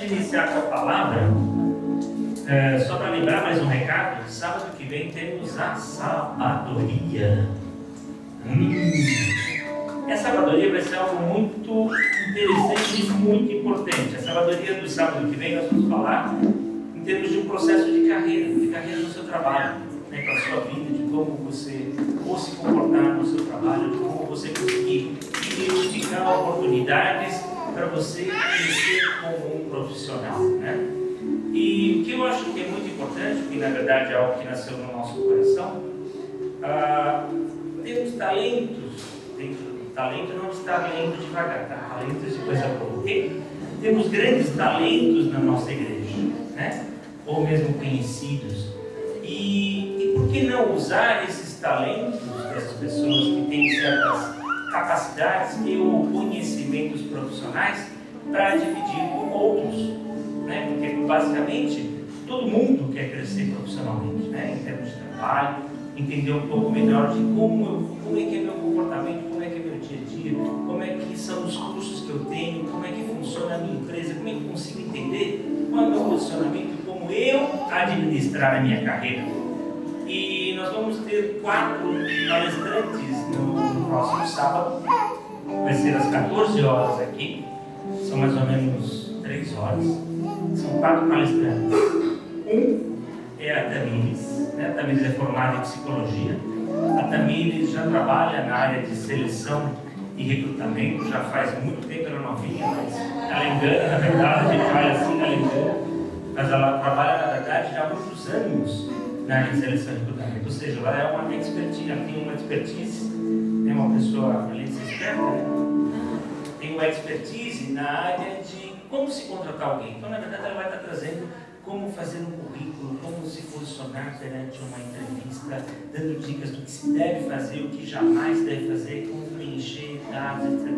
de iniciar com a palavra, só para lembrar mais um recado, sábado que vem temos a sabadoria. E a sabadoria vai ser algo muito interessante e muito importante. A sabadoria do sábado que vem nós vamos falar em termos de um processo de carreira no seu trabalho, né, para a sua vida, de como você ou se comportar no seu trabalho, de como você conseguir identificar oportunidades para você crescer como um profissional, né? E o que eu acho que é muito importante, que na verdade é algo que nasceu no nosso coração, temos talentos dentro. Talento não está lendo devagar, tá? Talentos de coisa boa. Okay? Temos grandes talentos na nossa igreja, né? Ou mesmo conhecidos. E por que não usar esses talentos dessas pessoas que têm certas capacidades e ou conhecimentos profissionais para dividir com outros, né? Porque basicamente todo mundo quer crescer profissionalmente, né? Em termos de trabalho, entender um pouco melhor de como é que é meu comportamento, como é que é meu dia a dia, como é que são os cursos que eu tenho, como é que funciona a minha empresa, como é que eu consigo entender qual é o meu posicionamento, como eu administrar a minha carreira. E nós vamos ter 4 palestrantes no próximo sábado, vai ser às 14 horas aqui, são mais ou menos 3 horas, são 4 palestrantes. Um é a Tamires, né? A Tamires é formada em psicologia. A Tamires já trabalha na área de seleção e recrutamento, já faz muito tempo, ela novinha, mas ela engana, na verdade, a gente vai assim, ela engana, mas ela trabalha, na verdade, já há muitos anos na área de seleção e recrutamento, ou seja, ela é uma expertise, ela tem uma expertise, é uma pessoa, além de ser esperta, né? Tem uma expertise na área de como se contratar alguém. Então, na verdade, ela vai estar trazendo como fazer um currículo, como se posicionar perante uma entrevista, dando dicas do que se deve fazer, o que jamais deve fazer, como preencher dados, etc.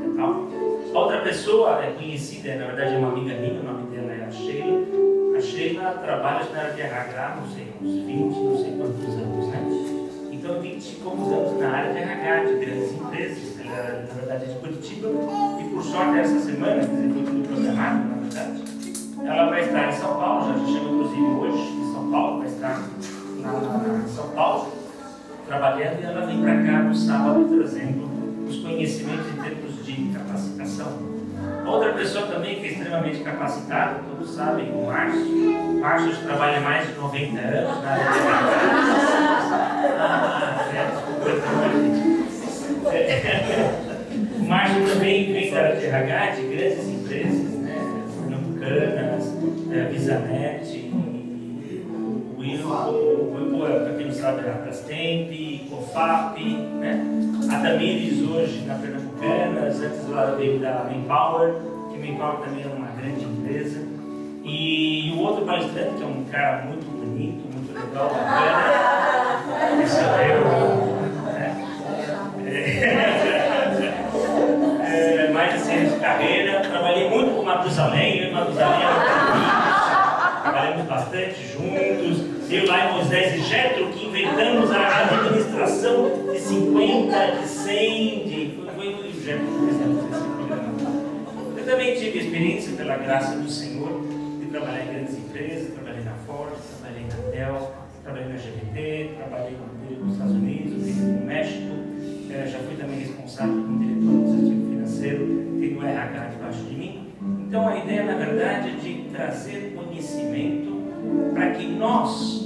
Outra pessoa é conhecida, na verdade é uma amiga minha, o nome dela é a Sheila. A Sheila trabalha na área de RH, não sei, uns 20, não sei quantos anos, né? Então, 20 e poucos anos na área de RH, de grandes empresas. Ela, na verdade, é de Curitiba. E por sorte, essa semana, quer dizer, foi tudo programado, na verdade, ela vai estar em São Paulo, já chegou inclusive hoje em São Paulo, vai estar em São Paulo, trabalhando, e ela vem para cá no sábado trazendo os conhecimentos em termos de capacitação. Outra pessoa também que é extremamente capacitada, todos sabem, o Márcio. O Márcio trabalha mais de 90 anos na área de O Márcio também vem da área de RH, de grandes empresas, né? Pernambucanas, Visanet, o Will, para quem não sabe, a Brastemp, COFAP, né? A Tamires hoje na Pernambucanas, antes ela veio da Manpower, que Manpower também é uma grande empresa. E o outro palestrante, que é um cara muito bonito, muito legal, bacana, esse é eu. Mais de 6 anos de carreira, trabalhei muito com Matusalém, eu e Matusalém trabalhamos bastante juntos. Eu lá em Moisés e Jetro, que inventamos a administração de 50, de 100, foi o Jetro que fizemos esse programa. Eu também tive experiência, pela graça do Senhor, de trabalhar em grandes empresas. Trabalhei na Ford, trabalhei na Dell, trabalhei na GVT, trabalhei nos Estados Unidos, no México. Já fui também responsável como diretor administrativo financeiro, tenho o RH debaixo de mim. Então a ideia, na verdade, é de trazer conhecimento para que nós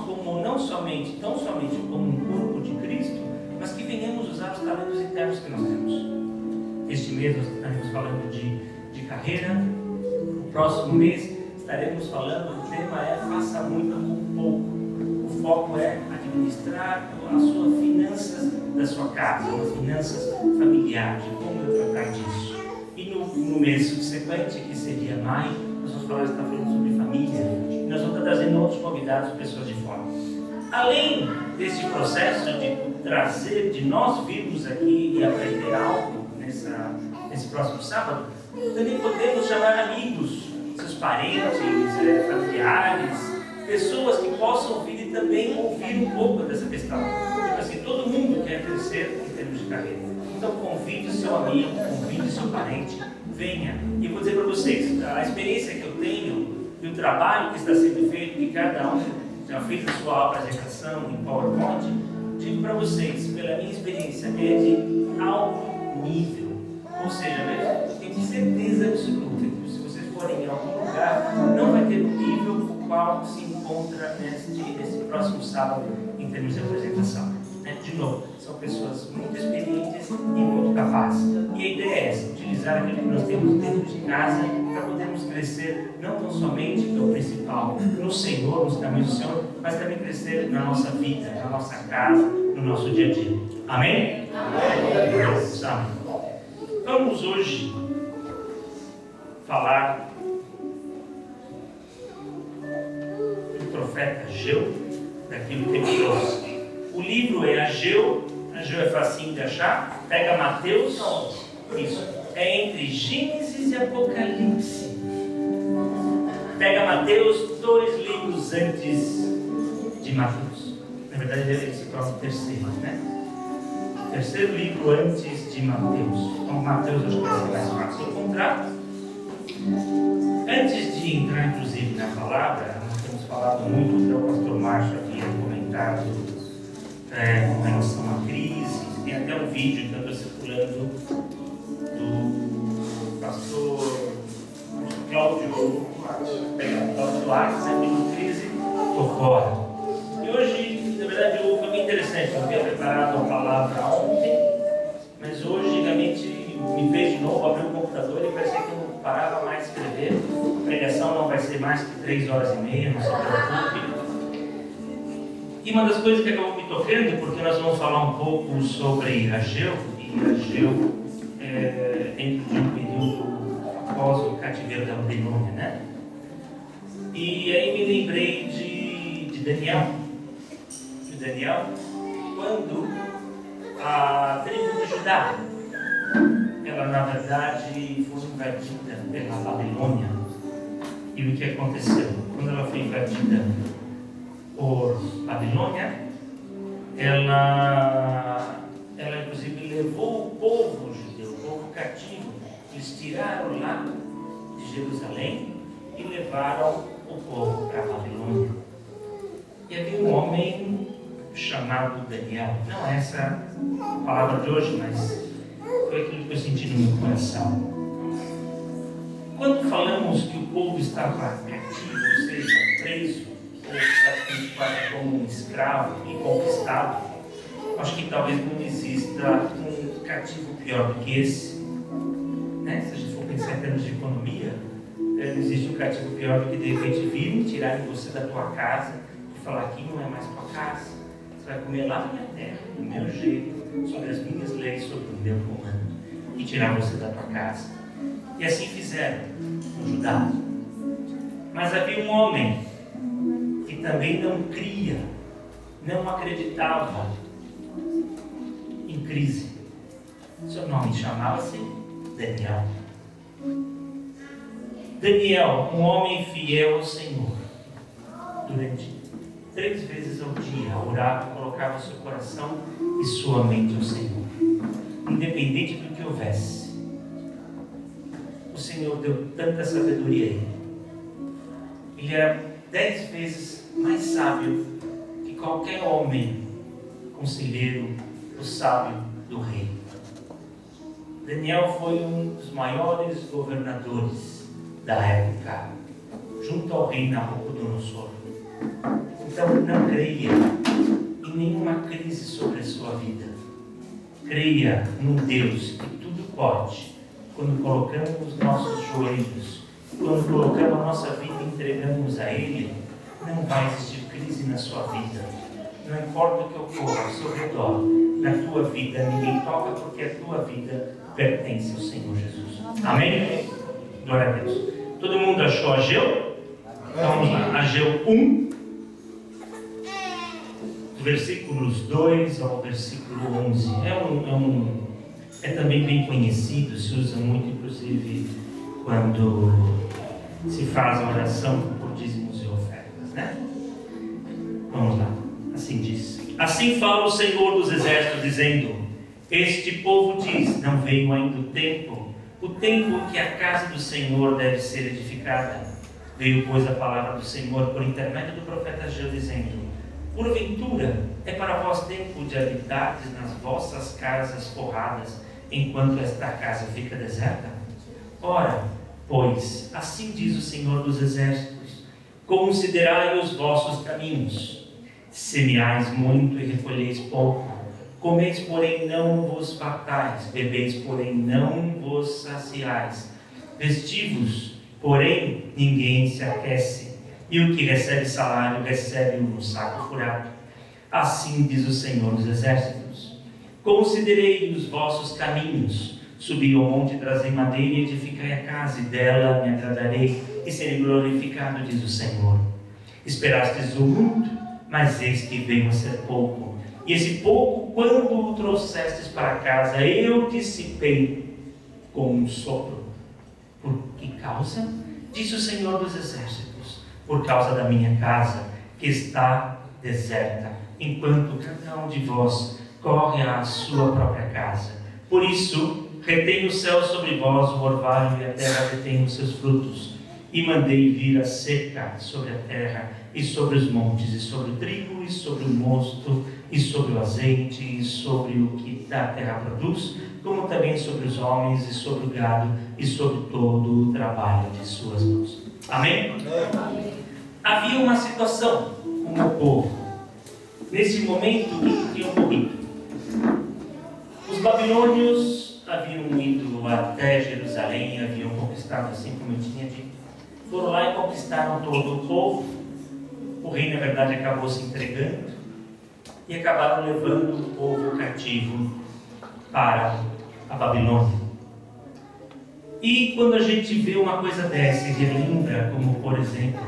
como não somente, tão somente como um corpo de Cristo, mas que venhamos usar os talentos internos que nós temos. Este mês nós estaremos falando de carreira, no próximo mês estaremos falando, o tema é faça muito com pouco. O foco é administrar as suas finanças da sua casa, as finanças familiares, como eu tratar disso. E no mês subsequente, que seria maio, nós vamos estar falando sobre família. E nós vamos estar trazendo outros convidados, pessoas de fora. Além desse processo de trazer, de nós virmos aqui e aprender algo nesse próximo sábado, também podemos chamar amigos, seus parentes, familiares, pessoas que possam vir e também ouvir um pouco dessa questão. Porque assim, todo mundo quer crescer em termos de carreira. Então convide o seu amigo, convide o seu parente, venha. E eu vou dizer para vocês, a experiência que eu tenho e o trabalho que está sendo feito, que cada um já fez a sua apresentação em PowerPoint, digo para vocês, pela minha experiência, é de alto nível. Ou seja, eu tenho certeza absoluta que se vocês forem em algum lugar, não vai ter o nível o qual se encontra nesse próximo sábado em termos de apresentação. De novo, são pessoas muito experientes e muito capazes. E a ideia é essa, utilizar aquilo que nós temos dentro de casa para podermos crescer, não tão somente no principal, no Senhor, nos caminhos do Senhor, mas também crescer na nossa vida, na nossa casa, no nosso dia a dia. Amém? Amém. Vamos hoje falar do profeta Ageu, daquilo que ele trouxe. O livro é Ageu é facinho de achar. Pega Mateus, isso, é entre Gênesis e Apocalipse. Pega Mateus, 2 livros antes de Mateus. Na verdade, ele se torna o terceiro, né? Terceiro livro antes de Mateus. Então, Mateus acho que vai ser mais fácil encontrar. Antes de entrar, inclusive, na palavra, nós temos falado muito, o pastor Márcio havia comentado com relação à crise. Tem até um vídeo que eu estou circulando do pastor Cláudio Duarte, sempre no crise por fora. E hoje, na verdade, foi bem interessante. Eu havia preparado a palavra ontem, mas hoje realmente me fez de novo abrir o computador e parecia que eu não parava mais de escrever. A pregação não vai ser mais que 3 horas e meia, não se preocupe. E uma das coisas que acabou me tocando, porque nós vamos falar um pouco sobre Ageu, e Ageu dentro de um período após o cativeiro da Babilônia, né? E aí me lembrei de Daniel. De Daniel, quando a tribo de Judá, ela na verdade foi invadida pela Babilônia. E o que aconteceu? Quando ela foi invadida por Babilônia, ela inclusive levou o povo judeu, o povo cativo. Eles tiraram lá de Jerusalém e levaram o povo para a Babilônia. E havia um homem chamado Daniel. Não é essa a palavra de hoje, mas foi aquilo que eu senti no meu coração. Quando falamos que o povo estava cativo, ou seja, preso, ou praticamente quase como um escravo e conquistado, acho que talvez não exista um cativo pior do que esse, né? Se a gente for pensar em termos de economia, não existe um cativo pior do que de repente virem tirarem você da tua casa e falar: aqui não é mais tua casa, você vai comer lá na minha terra, do meu jeito, sobre as minhas leis, sobre o meu comando, e tirar você da tua casa. E assim fizeram com Judá. Mas havia um homem que também não cria, não acreditava em crise. Seu nome chamava-se Daniel. Daniel, um homem fiel ao Senhor, durante 3 vezes ao dia orava, colocava seu coração e sua mente ao Senhor, independente do que houvesse. O Senhor deu tanta sabedoria a ele. Ele era 10 vezes mais sábio que qualquer homem, conselheiro, o sábio do rei. Daniel foi um dos maiores governadores da época, junto ao rei Nabucodonosor. Então não creia em nenhuma crise sobre a sua vida. Creia num Deus que tudo pode. Quando colocamos os nossos joelhos, quando colocamos a nossa vida e entregamos a Ele, não vai existir crise na sua vida. Não importa o que ocorra ao seu redor, na tua vida ninguém toca, porque a tua vida pertence ao Senhor Jesus. Amém? Glória a Deus. Todo mundo achou Ageu? Então vamos lá. Ageu 1, versículos 2 ao versículo 11. É também bem conhecido, se usa muito, inclusive, quando se faz a oração por dízimos e ofertas, né? Vamos lá. Assim diz: assim fala o Senhor dos Exércitos, dizendo: este povo diz, não veio ainda o tempo o tempo que a casa do Senhor deve ser edificada. Veio, pois, a palavra do Senhor por intermédio do profeta Ageu, dizendo: porventura é para vós tempo de habitardes nas vossas casas forradas, enquanto esta casa fica deserta? Ora, pois, assim diz o Senhor dos Exércitos: considerai os vossos caminhos. Semeais muito e recolheis pouco. Comeis, porém, não vos fartais. Bebeis, porém, não vos saciais. Vestivos, porém, ninguém se aquece. E o que recebe salário, recebe-o no saco furado. Assim diz o Senhor dos Exércitos: considerei os vossos caminhos. Subi ao monte, trazei madeira e edificai a casa, e dela me agradarei, e serei glorificado, diz o Senhor. Esperastes o muito, mas eis que veio a ser pouco. E esse pouco, quando o trouxestes para casa, eu dissipei com um sopro. Por que causa? Diz o Senhor dos Exércitos: por causa da minha casa, que está deserta, enquanto cada um de vós corre à sua própria casa. Por isso, retém o céu sobre vós o orvalho, e a terra retém os seus frutos. E mandei vir a seca sobre a terra, e sobre os montes, e sobre o trigo, e sobre o mosto, e sobre o azeite, e sobre o que a terra produz, como também sobre os homens, e sobre o gado, e sobre todo o trabalho de suas mãos. Amém? Amém. Havia uma situação com o povo. Nesse momento, que tinham morrido. Os babilônios haviam ido até Jerusalém, haviam conquistado, assim como eu tinha dito. Foram lá e conquistaram todo o povo. O rei, na verdade, acabou se entregando e acabaram levando o povo cativo para a Babilônia. E quando a gente vê uma coisa dessa e relembra, como por exemplo,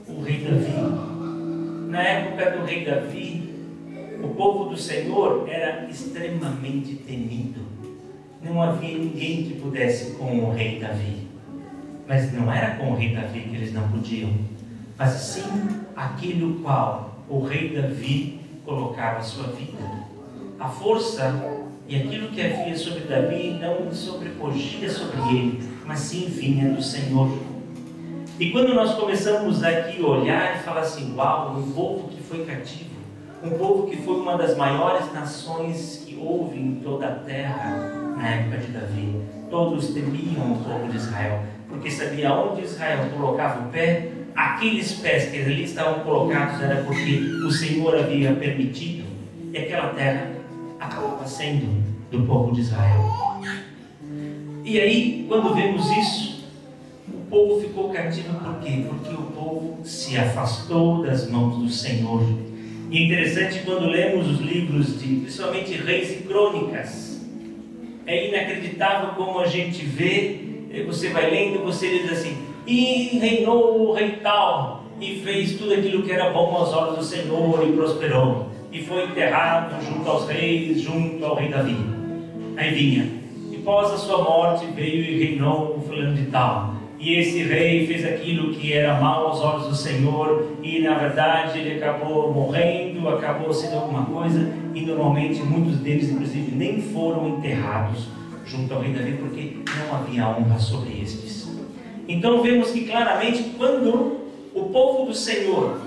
o rei Davi. Na época do rei Davi, o povo do Senhor era extremamente temido. Não havia ninguém que pudesse com o rei Davi. Mas não era com o rei Davi que eles não podiam, mas sim aquele o qual o rei Davi colocava a sua vida. A força e aquilo que havia sobre Davi não sobrepugia sobre ele, mas sim vinha do Senhor. E quando nós começamos aqui a olhar e falar assim: uau, um povo que foi cativo, um povo que foi uma das maiores nações que houve em toda a terra na época de Davi. Todos temiam o povo de Israel, porque sabia onde Israel colocava o pé, aqueles pés que ali estavam colocados era porque o Senhor havia permitido, e aquela terra acabava sendo do povo de Israel. E aí, quando vemos isso, o povo ficou cativo. Por quê? Porque o povo se afastou das mãos do Senhor. E é interessante quando lemos os livros de, principalmente, Reis e Crônicas. É inacreditável como a gente vê, você vai lendo, você diz assim: e reinou o rei tal, e fez tudo aquilo que era bom aos olhos do Senhor, e prosperou, e foi enterrado junto aos reis, junto ao rei Davi. Aí vinha: e após a sua morte veio e reinou o fulano de tal, e esse rei fez aquilo que era mal aos olhos do Senhor, e na verdade ele acabou morrendo, acabou sendo alguma coisa, e normalmente muitos deles inclusive nem foram enterrados junto ao rei Davi, porque não havia honra sobre estes. Então vemos que claramente, quando o povo do Senhor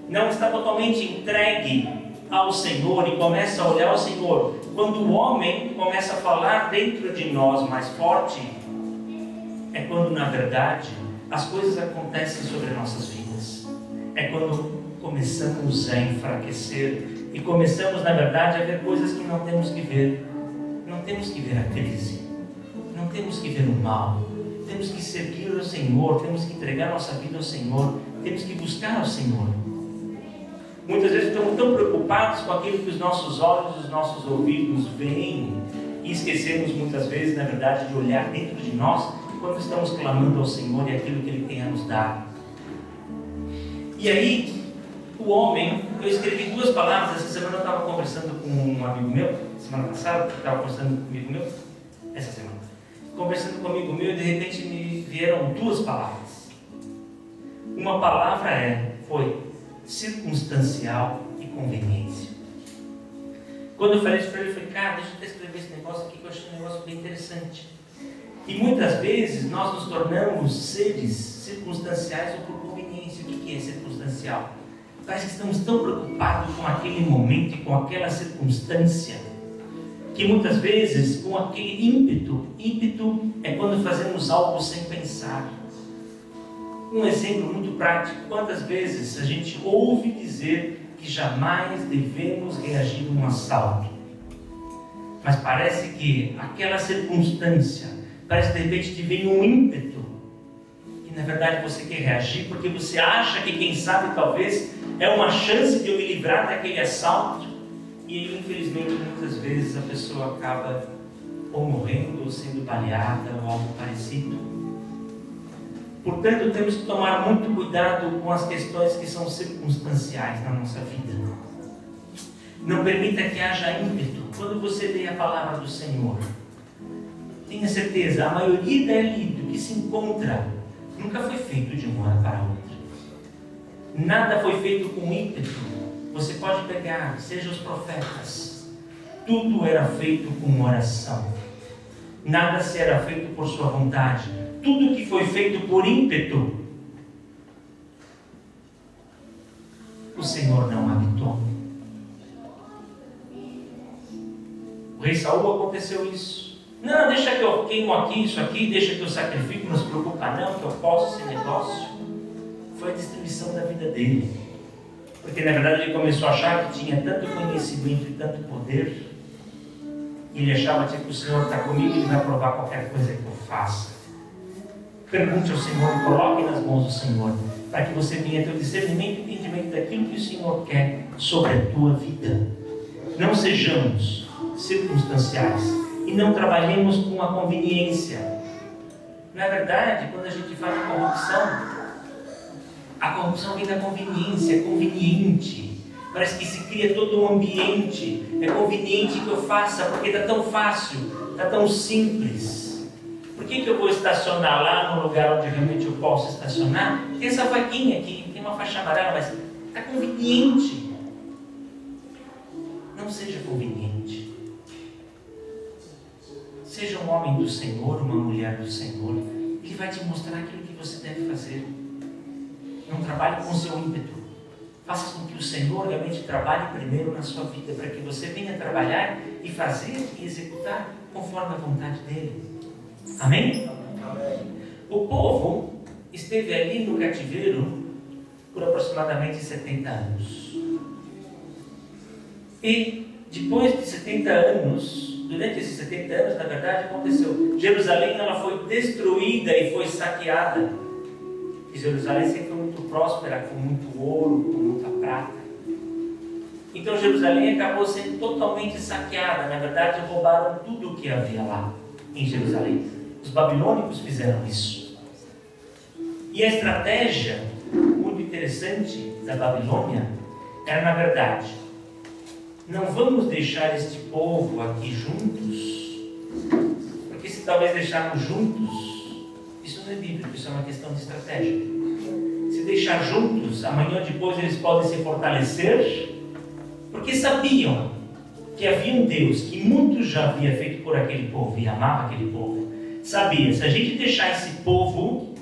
não está totalmente entregue ao Senhor e começa a olhar ao Senhor, quando o homem começa a falar dentro de nós mais forte, é quando na verdade as coisas acontecem sobre nossas vidas. É quando começamos a enfraquecer e começamos na verdade a ver coisas que não temos que ver. Não temos que ver a crise, não temos que ver o mal. Temos que servir ao Senhor, temos que entregar nossa vida ao Senhor, temos que buscar ao Senhor. Muitas vezes estamos tão preocupados com aquilo que os nossos olhos e os nossos ouvidos veem, e esquecemos muitas vezes, na verdade, de olhar dentro de nós quando estamos clamando ao Senhor e aquilo que Ele tem a nos dar. E aí, o homem, eu escrevi 2 palavras. Essa semana eu estava conversando com um amigo meu, semana passada, eu estava conversando com um amigo meu, essa semana. Conversando com um amigo meu, e de repente me vieram 2 palavras. Uma palavra foi circunstancial e conveniência. Quando eu falei isso para ele, eu falei: cara, deixa eu escrever esse negócio aqui, que eu achei um negócio bem interessante. E muitas vezes nós nos tornamos seres circunstanciais ou por conveniência. O que é circunstancial? Parece que estamos tão preocupados com aquele momento e com aquela circunstância, que muitas vezes com aquele ímpeto é quando fazemos algo sem pensar. Um exemplo muito prático: quantas vezes a gente ouve dizer que jamais devemos reagir a um assalto, mas parece que aquela circunstância, parece que de repente te vem um ímpeto, e na verdade você quer reagir porque você acha que, quem sabe, talvez é uma chance de eu me livrar daquele assalto, e infelizmente muitas vezes a pessoa acaba ou morrendo ou sendo baleada ou algo parecido. Portanto, temos que tomar muito cuidado com as questões que são circunstanciais na nossa vida. Não permita que haja ímpeto. Quando você lê a palavra do Senhor, tenha certeza, a maioria dali do que se encontra nunca foi feito de uma hora para outra. Nada foi feito com ímpeto. Você pode pegar, seja os profetas, tudo era feito com oração. Nada se era feito por sua vontade. Tudo que foi feito por ímpeto, o Senhor não habitou. O rei Saul aconteceu isso. Não, deixa que eu queimo aqui, isso aqui, deixa que eu sacrifico, não se preocupa não, que eu posso esse negócio. Foi a destruição da vida dele. Porque na verdade ele começou a achar que tinha tanto conhecimento e tanto poder, e ele achava que o Senhor está comigo e ele vai provar qualquer coisa que eu faça. Pergunte ao Senhor e coloque nas mãos do Senhor, para que você tenha teu discernimento e entendimento daquilo que o Senhor quer sobre a tua vida. Não sejamos circunstanciais e não trabalhemos com a conveniência. Na verdade, quando a gente fala em corrupção, a corrupção vem da conveniência, é conveniente. Parece que se cria todo um ambiente, é conveniente que eu faça, porque está tão fácil, está tão simples. Por que eu vou estacionar lá no lugar onde realmente eu posso estacionar? Tem essa vaguinha aqui, tem uma faixa amarela, mas está conveniente. Não seja conveniente. Seja um homem do Senhor, uma mulher do Senhor. Ele vai te mostrar aquilo que você deve fazer. Não trabalhe com o seu ímpeto. Faça com que o Senhor realmente trabalhe primeiro na sua vida, para que você venha trabalhar e fazer e executar conforme a vontade dEle. Amém? O povo esteve ali no cativeiro por aproximadamente 70 anos. E depois de 70 anos, durante esses 70 anos, na verdade, aconteceu. Jerusalém, ela foi destruída e foi saqueada. E Jerusalém sempre foi muito próspera, com muito ouro, com muita prata. Então Jerusalém acabou sendo totalmente saqueada. Na verdade, roubaram tudo o que havia lá em Jerusalém. Os babilônicos fizeram isso. E a estratégia muito interessante da Babilônia era, na verdade, não vamos deixar este povo aqui juntos, porque se talvez deixarmos juntos, isso não é bíblico, isso é uma questão de estratégia. Se deixar juntos, amanhã ou depois eles podem se fortalecer, porque sabiam que havia um Deus que muito já havia feito por aquele povo e amava aquele povo. Sabia, se a gente deixar esse povo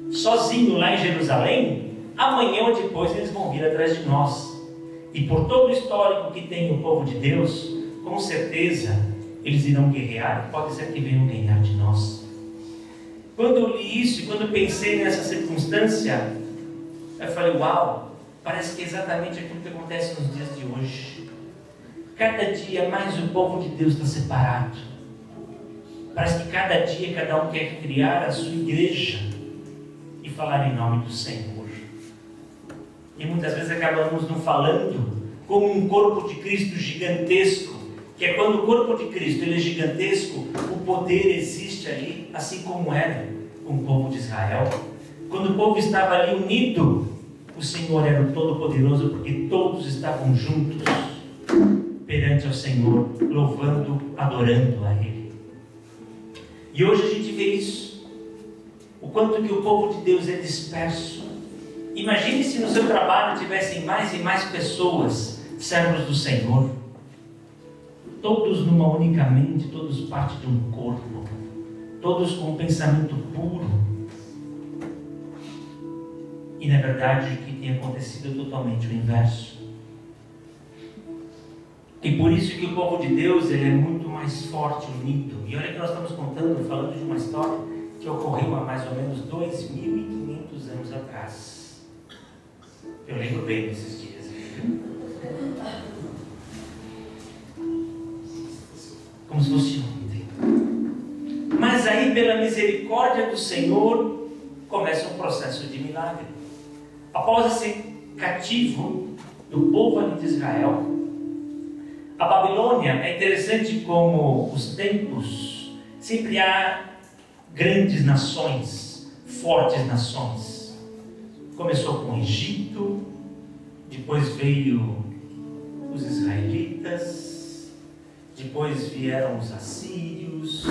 sozinho lá em Jerusalém, amanhã ou depois eles vão vir atrás de nós. E por todo o histórico que tem o povo de Deus, com certeza eles irão guerrear, pode ser que venham ganhar de nós. Quando eu li isso e quando eu pensei nessa circunstância, eu falei, uau, parece que é exatamente aquilo que acontece nos dias de hoje. Cada dia mais o povo de Deus está separado. Parece que cada dia cada um quer criar a sua igreja e falar em nome do Senhor. E muitas vezes acabamos não falando como um corpo de Cristo gigantesco, que é quando o corpo de Cristo ele é gigantesco, o poder existe ali, assim como era com o povo de Israel. Quando o povo estava ali unido, o Senhor era o Todo-Poderoso, porque todos estavam juntos perante ao Senhor, louvando, adorando a Ele. E hoje a gente vê isso, o quanto que o povo de Deus é disperso. Imagine se no seu trabalho tivessem mais e mais pessoas, servos do Senhor, todos numa única mente, todos parte de um corpo, todos com um pensamento puro. E na verdade o que tem acontecido é totalmente o inverso. E por isso que o povo de Deus ele é muito mais forte, unido. E olha que nós estamos falando de uma história que ocorreu há mais ou menos 2.500 anos atrás. Eu lembro bem desses dias. Como se fosse ontem. Mas aí, pela misericórdia do Senhor, começa um processo de milagre. Após esse cativo do povo ali de Israel, a Babilônia, é interessante como os tempos, sempre há grandes nações, fortes nações. Começou com o Egito, depois veio os israelitas, depois vieram os assírios,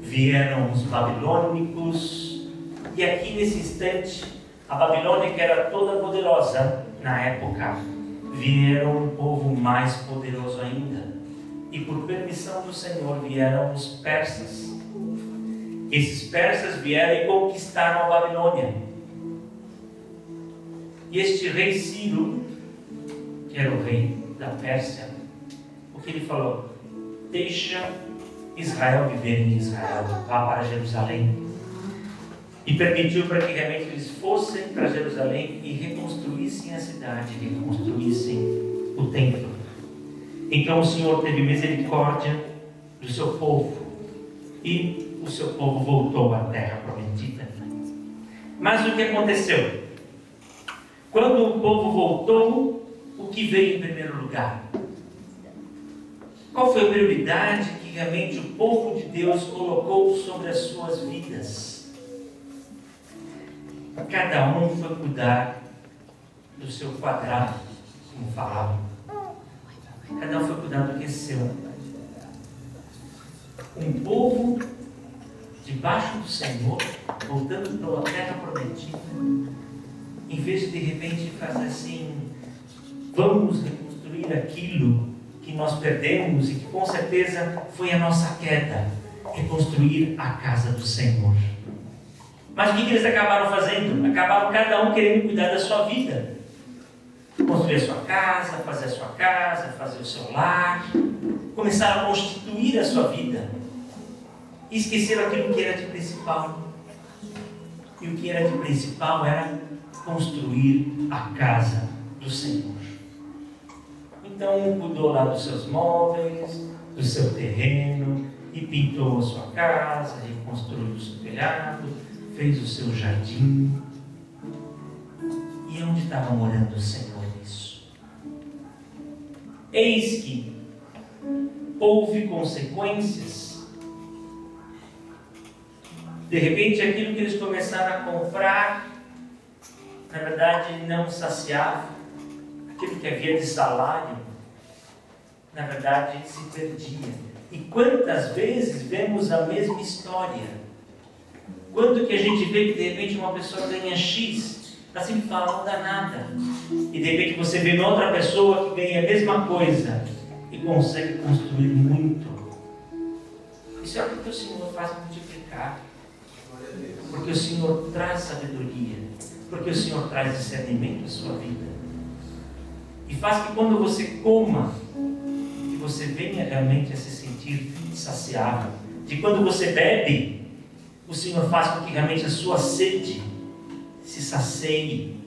vieram os babilônicos, e aqui nesse instante, a Babilônia, que era toda poderosa na época, vieram um povo mais poderoso ainda. E por permissão do Senhor vieram os persas. Esses persas vieram e conquistaram a Babilônia. E este rei Ciro, que era o rei da Pérsia, o que ele falou? Deixa Israel viver em Israel, vá para Jerusalém. E permitiu para que realmente eles fossem para Jerusalém e reconstruíssem a cidade, reconstruíssem o templo. Então o Senhor teve misericórdia do seu povo e o seu povo voltou à terra prometida. Mas o que aconteceu? Quando o povo voltou, o que veio em primeiro lugar? Qual foi a prioridade que realmente o povo de Deus colocou sobre as suas vidas? Cada um foi cuidar do seu quadrado, como falavam. Cada um foi cuidar do que é seu. Um povo debaixo do Senhor, voltando para a terra prometida, em vez de repente fazer assim, vamos reconstruir aquilo que nós perdemos e que com certeza foi a nossa queda, reconstruir a casa do Senhor. Mas o que eles acabaram fazendo? Acabaram cada um querendo cuidar da sua vida. Construir a sua casa, fazer o seu lar. Começaram a constituir a sua vida. E esqueceram aquilo que era de principal. E o que era de principal era construir a casa do Senhor. Então um cuidou lá dos seus móveis, do seu terreno, e pintou a sua casa, reconstruiu o seu telhado, fez o seu jardim. E onde estava morando o Senhor nisso? Eis que houve consequências. De repente aquilo que eles começaram a comprar, na verdade não saciava. Aquilo que havia de salário, na verdade se perdia. E quantas vezes vemos a mesma história? Quando que a gente vê que de repente uma pessoa ganha X, está sempre falando, não dá nada. E de repente você vê uma outra pessoa que ganha a mesma coisa e consegue construir muito. Isso é o que o Senhor faz multiplicar. Porque o Senhor traz sabedoria. Porque o Senhor traz discernimento à sua vida. E faz que quando você coma, que você venha realmente a se sentir saciável. De quando você bebe, o Senhor faz com que realmente a sua sede se sacie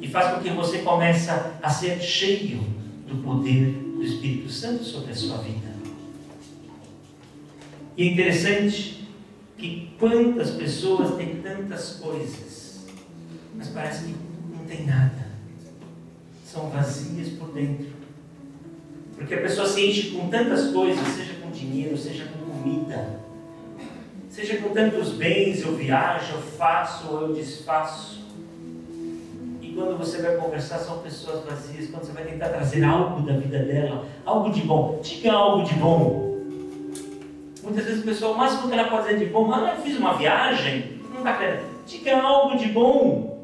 e faz com que você comece a ser cheio do poder do Espírito Santo sobre a sua vida. E é interessante que quantas pessoas têm tantas coisas, mas parece que não tem nada, são vazias por dentro, porque a pessoa se enche com tantas coisas, seja com dinheiro, seja com comida, seja com tantos bens, eu viajo, eu faço ou eu desfaço. E quando você vai conversar, são pessoas vazias. Quando você vai tentar trazer algo da vida dela, algo de bom, diga algo de bom. Muitas vezes a pessoa, o máximo que ela pode dizer de bom, eu fiz uma viagem, não está querendo. Diga algo de bom.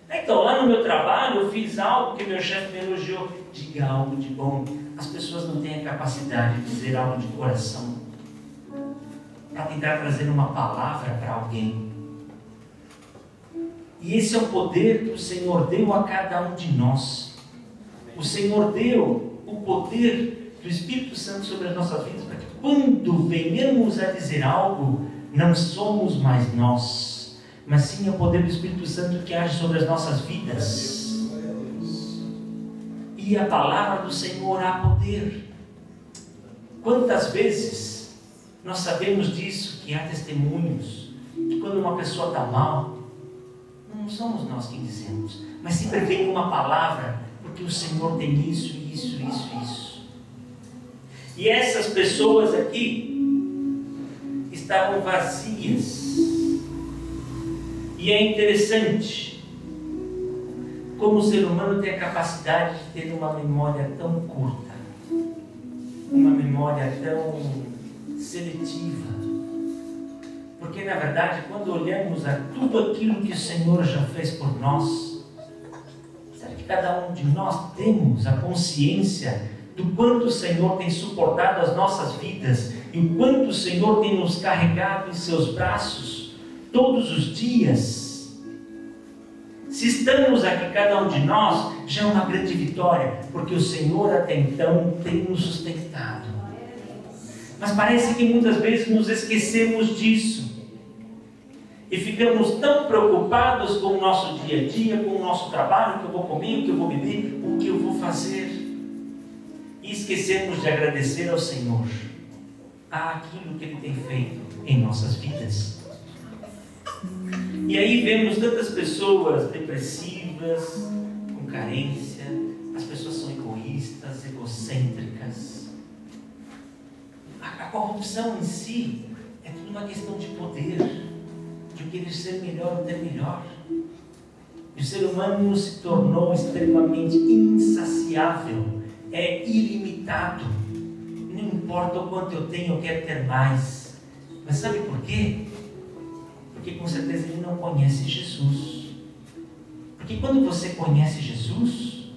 Então, lá no meu trabalho, eu fiz algo que meu chefe me elogiou. Diga algo de bom. As pessoas não têm a capacidade de dizer algo de coração. para tentar trazer uma palavra para alguém. E esse é o poder que o Senhor deu a cada um de nós. O Senhor deu o poder do Espírito Santo sobre as nossas vidas, para que quando venhamos a dizer algo, não somos mais nós, mas sim o poder do Espírito Santo que age sobre as nossas vidas. E a palavra do Senhor há poder. Quantas vezes nós sabemos disso, que há testemunhos, que quando uma pessoa está mal, não somos nós quem dizemos, mas sempre vem uma palavra, porque o Senhor tem isso, isso, isso, isso. E essas pessoas aqui estavam vazias. E é interessante como o ser humano tem a capacidade de ter uma memória tão curta, uma memória tão seletiva. Porque na verdade, quando olhamos a tudo aquilo que o Senhor já fez por nós, será que cada um de nós temos a consciência do quanto o Senhor tem suportado as nossas vidas e o quanto o Senhor tem nos carregado em seus braços todos os dias? Se estamos aqui, cada um de nós, já é uma grande vitória, porque o Senhor até então tem nos sustentado. Mas parece que muitas vezes nos esquecemos disso e ficamos tão preocupados com o nosso dia a dia, com o nosso trabalho, o que eu vou comer, o que eu vou beber, o que eu vou fazer, e esquecemos de agradecer ao Senhor aquilo que Ele tem feito em nossas vidas. E aí vemos tantas pessoas depressivas, com carência, as pessoas são egoístas, egocêntricas. A corrupção em si é tudo uma questão de poder, de querer ser melhor ou ter melhor. E o ser humano se tornou extremamente insaciável, é ilimitado. Não importa o quanto eu tenho, eu quero ter mais. Mas sabe por quê? Porque com certeza ele não conhece Jesus. Porque quando você conhece Jesus,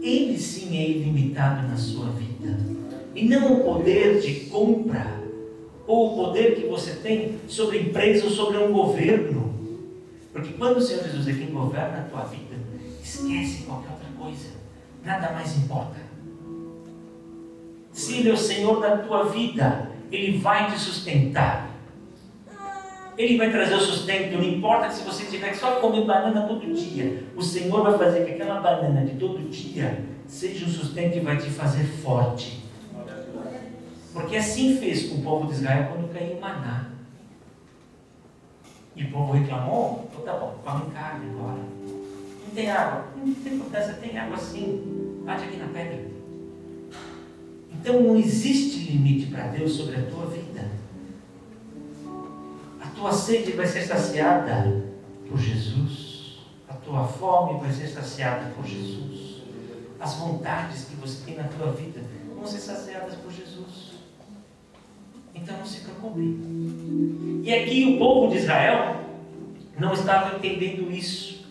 Ele sim é ilimitado na sua vida. E não o poder de compra, ou o poder que você tem sobre a empresa ou sobre um governo. Porque quando o Senhor Jesus é quem governa a tua vida, esquece qualquer outra coisa. Nada mais importa. Se Ele é o Senhor da tua vida, Ele vai te sustentar. Ele vai trazer o sustento. Não importa se você tiver que só comer banana todo dia, o Senhor vai fazer que aquela banana de todo dia seja um sustento e vai te fazer forte. Porque assim fez com o povo de Israel quando caiu o maná. E o povo reclamou: então tá bom, come carne agora. Não tem água? Não tem importância, tem água sim. Bate aqui na pedra. Então não existe limite para Deus sobre a tua vida. A tua sede vai ser saciada por Jesus. A tua fome vai ser saciada por Jesus. As vontades que você tem na tua vida vão ser saciadas por Jesus. Então não se preocupe. E aqui o povo de Israel não estava entendendo isso.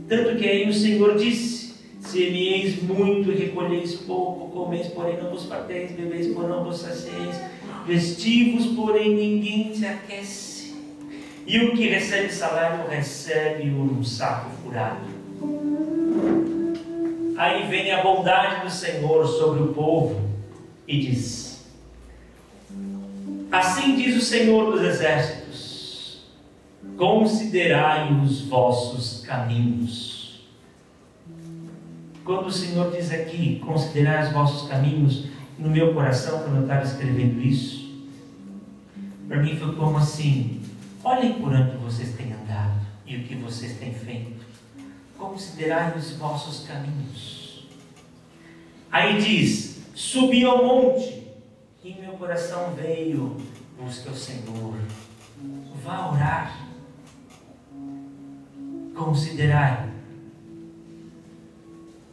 Tanto que aí o Senhor disse: semeis muito e recolheis pouco, comeis, porém não vos farteis, bebeis, porém não vos sacieis, vestivos, porém ninguém se aquece. E o que recebe salário, recebe-o num saco furado. Aí vem a bondade do Senhor sobre o povo e diz: assim diz o Senhor dos Exércitos: considerai os vossos caminhos. Quando o Senhor diz aqui, considerai os vossos caminhos, no meu coração, quando eu estava escrevendo isso, para mim foi como assim: olhem por onde vocês têm andado e o que vocês têm feito. Considerai os vossos caminhos. Aí diz: subi ao monte, e meu coração veio: busca o Senhor, vá orar, considerai,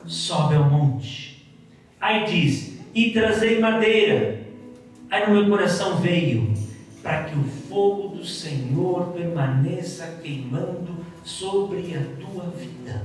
sobe ao monte. Aí diz: e trazei madeira. Aí no meu coração veio: para que o fogo do Senhor permaneça queimando sobre a tua vida.